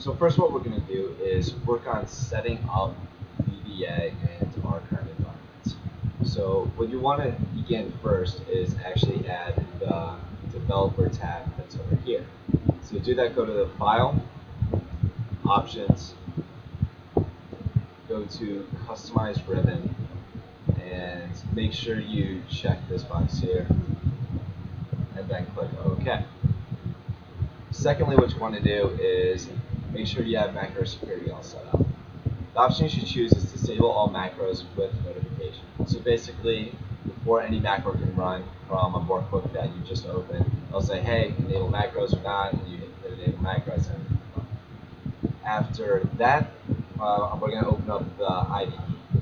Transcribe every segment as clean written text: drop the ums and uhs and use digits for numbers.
So first what we're going to do is work on setting up VBA and our current environments. So what you want to begin first is actually add the developer tab that's over here. So to do that, go to the File, Options, go to Customize Ribbon, and make sure you check this box here, and then click OK. Secondly, what you want to do is make sure you have macro security all set up. The option you should choose is disable all macros with notification. So basically, before any macro can run from a workbook that you just opened, it'll say, hey, enable macros or not, and you hit enable macros. And after that, we're going to open up the IDE.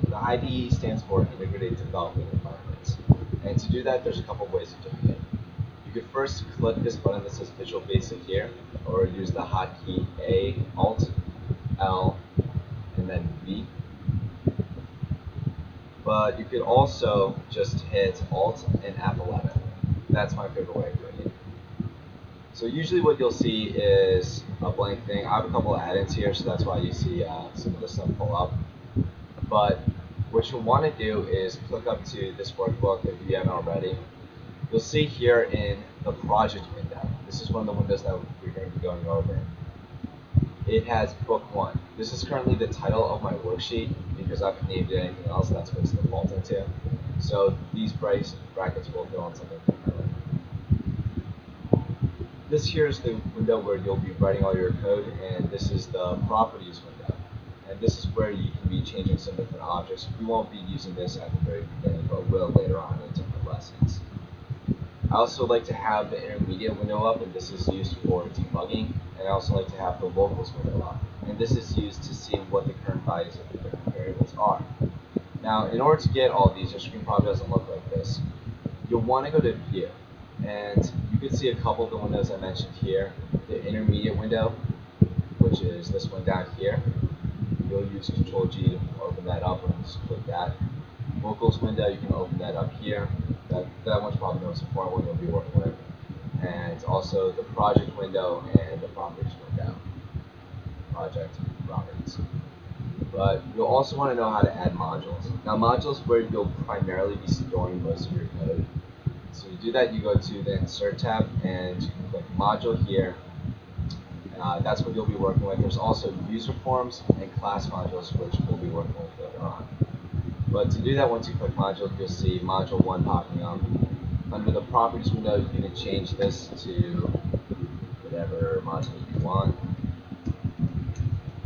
The IDE stands for Integrated Development Environments. And to do that, there's a couple ways of doing it. You could first click this button that says Visual Basic here, or use the hotkey A, Alt, L, and then V. But you could also just hit Alt and F11. That's my favorite way of doing it. So usually what you'll see is a blank thing. I have a couple of add-ins here, so that's why you see some of the stuff pull up. But what you'll want to do is click up to this workbook if you haven't already. You'll see here in the project window, this is one of the windows that we're going to be going over. It has book 1. This is currently the title of my worksheet because I've named it anything else, that's what it's defaulting to. So these brackets will fill in something differently. This here is the window where you'll be writing all your code, and this is the properties window. And this is where you can be changing some different objects. We won't be using this at the very beginning, but will later on in different lessons. I also like to have the intermediate window up, and this is used for debugging. And I also like to have the locals window up, and this is used to see what the current values of the different variables are. Now, in order to get all these, your screen probably doesn't look like this. You'll want to go to View, and you can see a couple of the windows I mentioned here. The intermediate window, which is this one down here. You'll use Control G to open that up, and just click that. Locals window, you can open that up here. That one's probably the most important one you'll be working with. And also the project window and the properties window. Project properties. But you'll also want to know how to add modules. Now, modules is where you'll primarily be storing most of your code. So to do that, you go to the Insert tab and you can click Module here. That's what you'll be working with. There's also user forms and class modules, which we'll be working with later on. But to do that, once you click Module, you'll see Module 1 popping up. Under the Properties window, you can change this to whatever module you want.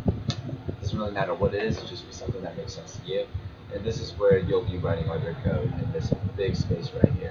It doesn't really matter what it is, it's just something that makes sense to you. And this is where you'll be writing all your code in this big space right here.